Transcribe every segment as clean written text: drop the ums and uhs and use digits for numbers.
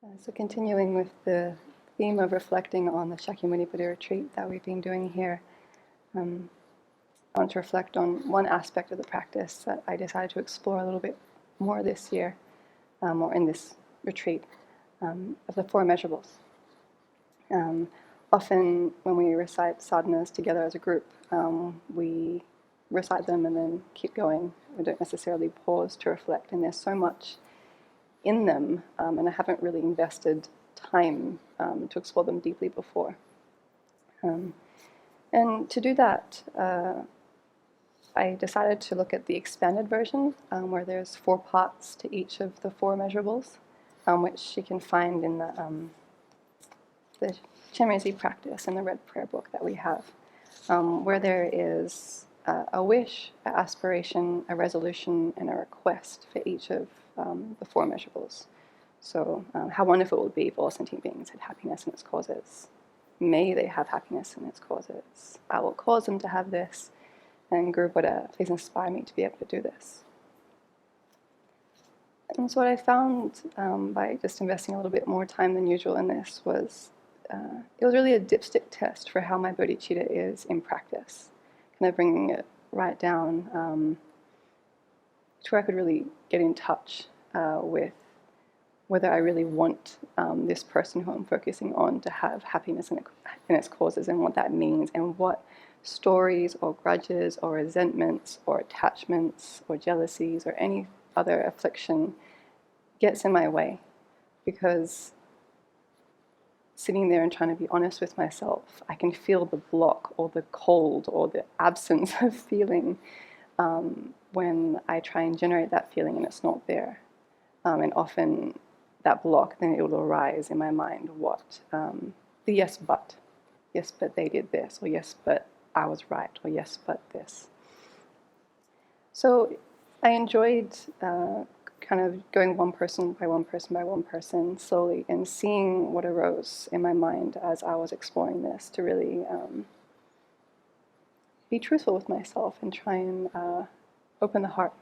So continuing with the theme of reflecting on the Shakyamuni Buddha retreat that we've been doing here, I want to reflect on one aspect of the practice that I decided to explore a little bit more this year, or in this retreat, of the four measurables. Often when we recite sadhanas together as a group, we recite them and then keep going. We don't necessarily pause to reflect, and there's so much in them, and I haven't really invested time to explore them deeply before. And to do that, I decided to look at the expanded version, where there's 4 parts to each of the 4 measurables, which you can find in the Chenrezig practice in the red prayer book that we have, where there is a wish, an aspiration, a resolution, and a request for each of the 4 measurables. So how wonderful it would be if all sentient beings had happiness in its causes. May they have happiness in its causes. I will cause them to have this, and Guru Buddha, please inspire me to be able to do this. And so what I found by just investing a little bit more time than usual in this was, it was really a dipstick test for how my bodhicitta is in practice, kind of bringing it right down to where I could really get in touch with whether I really want this person who I'm focusing on to have happiness in its causes, and what that means, and what stories or grudges or resentments or attachments or jealousies or any other affliction gets in my way. Because sitting there and trying to be honest with myself, I can feel the block or the cold or the absence of feeling when I try and generate that feeling and it's not there. And often that block, then it will arise in my mind, the yes but they did this, or yes but I was right, or yes but this. So I enjoyed kind of going one person by one person by one person slowly, and seeing what arose in my mind as I was exploring this, to really be truthful with myself and try and open the heart.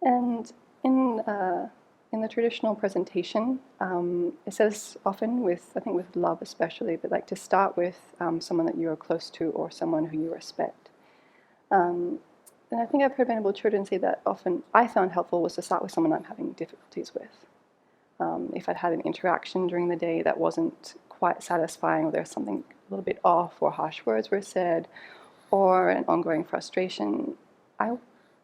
And in the traditional presentation, it says often I think with love especially, but like to start with someone that you are close to or someone who you respect. And I think I've heard Venerable Children say that often I found helpful was to start with someone I'm having difficulties with. If I'd had an interaction during the day that wasn't quite satisfying, or there's something a little bit off, or harsh words were said, or an ongoing frustration, I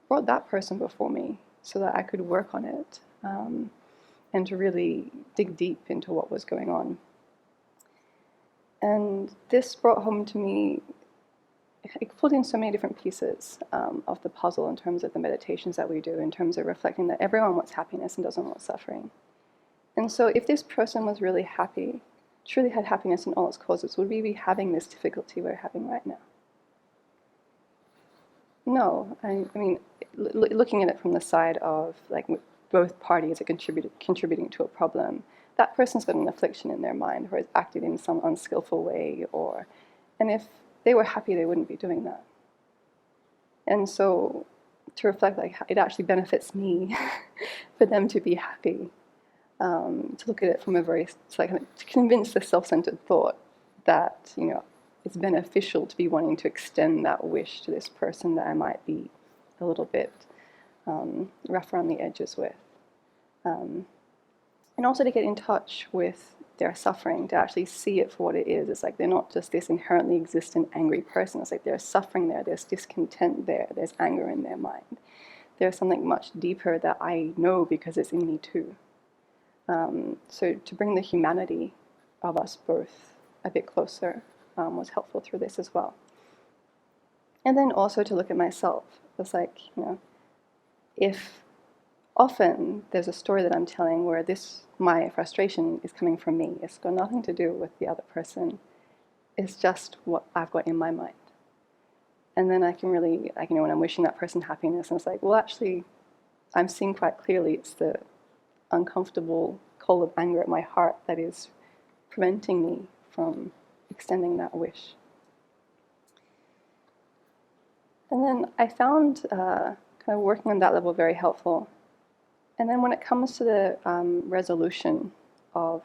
brought that person before me so that I could work on it, and to really dig deep into what was going on. And this brought home to me, it pulled in so many different pieces of the puzzle in terms of the meditations that we do, in terms of reflecting that everyone wants happiness and doesn't want suffering. And so if this person was really happy, truly had happiness in all its causes, would we be having this difficulty we're having right now? No. I mean, looking at it from the side of like both parties are contributing to a problem, that person's got an affliction in their mind, or has acted in some unskillful way, and if they were happy, they wouldn't be doing that. And so to reflect, like, it actually benefits me for them to be happy, to look at it from to convince the self-centered thought that, it's beneficial to be wanting to extend that wish to this person that I might be a little bit rough around the edges with. And also to get in touch with their suffering, to actually see it for what it is. It's like they're not just this inherently existent angry person. It's like there's suffering there, there's discontent there, there's anger in their mind. There's something much deeper that I know because it's in me too. So to bring the humanity of us both a bit closer was helpful through this as well. And then also to look at myself. It's like, if often there's a story that I'm telling where my frustration is coming from me. It's got nothing to do with the other person. It's just what I've got in my mind. And then I can really, when I'm wishing that person happiness, and it's like, well, actually, I'm seeing quite clearly it's the uncomfortable coal of anger at my heart that is preventing me from extending that wish. And then I found kind of working on that level very helpful. And then when it comes to the resolution, of,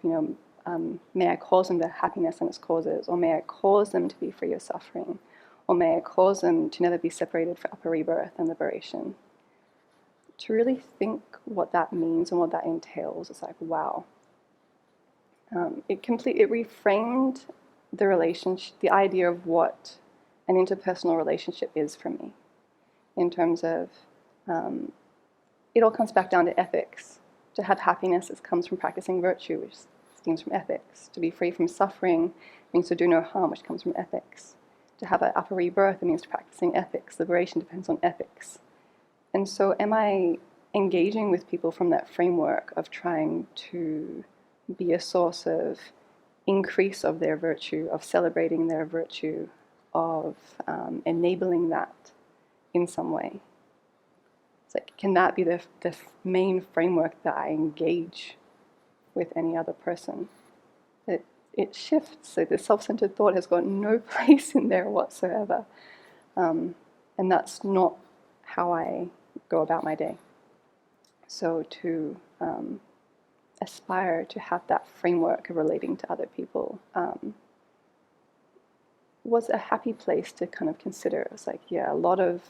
may I cause them to happiness and its causes, or may I cause them to be free of suffering, or may I cause them to never be separated for upper rebirth and liberation. To really think what that means and what that entails, it's like, wow. It reframed the relationship, the idea of what an interpersonal relationship is for me, in terms of, it all comes back down to ethics. To have happiness, it comes from practicing virtue, which stems from ethics. To be free from suffering means to do no harm, which comes from ethics. To have an upper rebirth, it means practicing ethics. Liberation depends on ethics. And so am I engaging with people from that framework of trying to be a source of increase of their virtue, of celebrating their virtue, of enabling that in some way? It's like, can that be the main framework that I engage with any other person? It shifts. So the self-centered thought has got no place in there whatsoever. And that's not how I go about my day. So to aspire to have that framework of relating to other people was a happy place to kind of consider. It was like, yeah, a lot of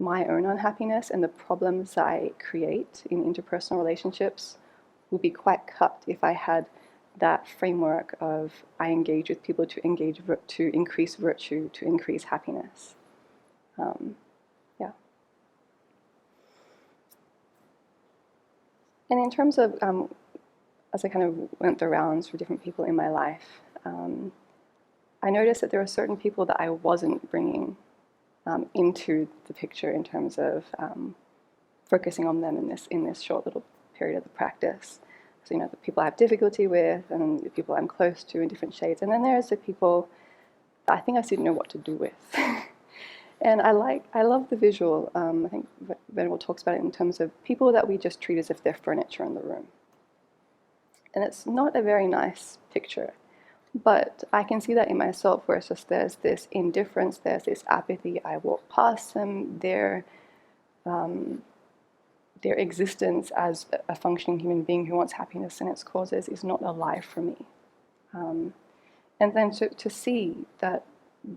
my own unhappiness and the problems that I create in interpersonal relationships would be quite cut if I had that framework of I engage with people to increase virtue, to increase happiness. Yeah. And in terms of, as I kind of went the rounds for different people in my life, I noticed that there were certain people that I wasn't bringing into the picture in terms of focusing on them in this short little period of the practice. So, the people I have difficulty with and the people I'm close to in different shades. And then there's the people that I think I just didn't know what to do with. And I love the visual. I think Venerable talks about it in terms of people that we just treat as if they're furniture in the room. And it's not a very nice picture. But I can see that in myself, where it's just there's this indifference, there's this apathy. I walk past them, their existence as a functioning human being who wants happiness and its causes is not alive for me. And then to see that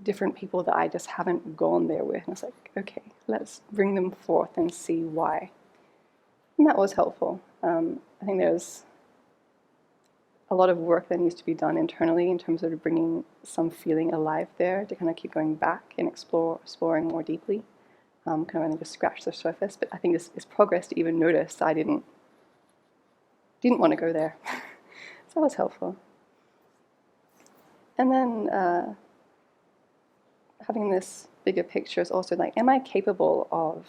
different people that I just haven't gone there with, and it's like, okay, let's bring them forth and see why. And that was helpful. I think there's a lot of work that needs to be done internally in terms of bringing some feeling alive there to kind of keep going back and exploring more deeply. Kind of only just scratch the surface, but I think it's progress to even notice I didn't want to go there. So that was helpful. And then having this bigger picture is also like, am I capable of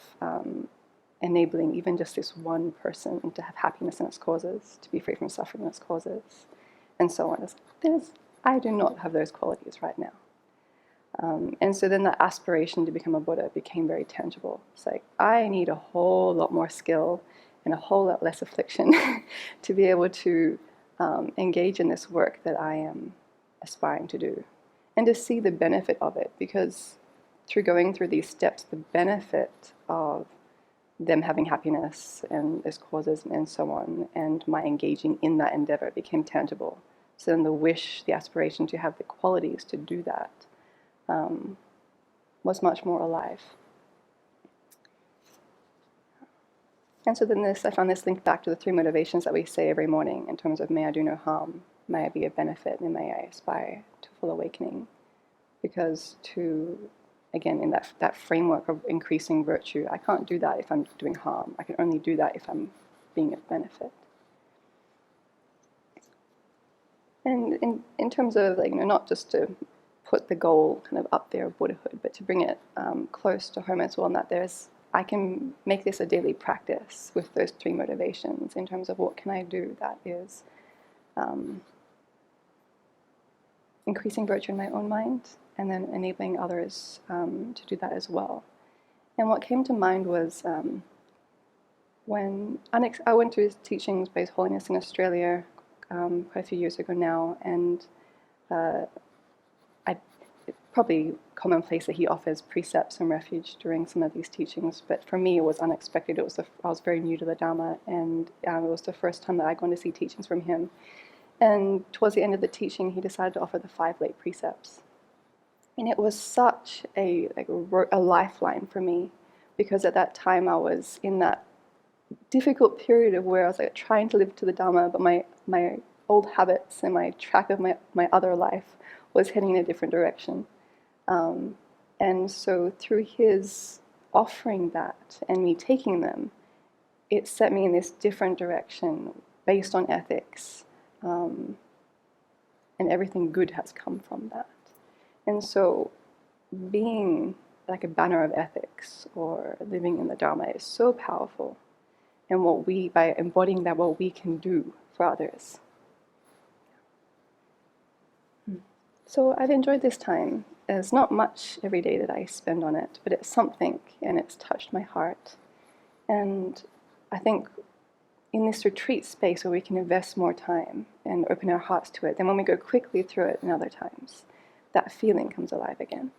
enabling even just this one person to have happiness in its causes, to be free from suffering in its causes, and so on. I do not have those qualities right now. And so then that aspiration to become a Buddha became very tangible. It's like, I need a whole lot more skill and a whole lot less affliction to be able to engage in this work that I am aspiring to do. And to see the benefit of it, because through going through these steps, the benefit of them having happiness and its causes and so on, and my engaging in that endeavor became tangible. So then the wish, the aspiration to have the qualities to do that was much more alive. And so then I found this link back to the 3 motivations that we say every morning in terms of may I do no harm, may I be a benefit, and may I aspire to full awakening. Because again, in that framework of increasing virtue, I can't do that if I'm doing harm. I can only do that if I'm being of benefit. And in terms of not just to put the goal kind of up there of Buddhahood, but to bring it close to home as well, and that I can make this a daily practice with those 3 motivations in terms of what can I do that is increasing virtue in my own mind, and then enabling others to do that as well. And what came to mind was when I went to teachings by His Holiness in Australia quite a few years ago now, and probably commonplace that he offers precepts and refuge during some of these teachings, but for me it was unexpected. I was very new to the Dharma, and it was the first time that I'd gone to see teachings from him. And towards the end of the teaching, he decided to offer the 5 late precepts. And it was such a lifeline for me, because at that time I was in that difficult period of where I was like trying to live to the Dharma, but my old habits and my track of my other life was heading in a different direction. And so through his offering that and me taking them, it set me in this different direction based on ethics. And everything good has come from that. And so being like a banner of ethics or living in the Dharma is so powerful. And by embodying that, what we can do for others. So I've enjoyed this time. There's not much every day that I spend on it, but it's something, and it's touched my heart. And I think in this retreat space where we can invest more time and open our hearts to it, then when we go quickly through it in other times, that feeling comes alive again.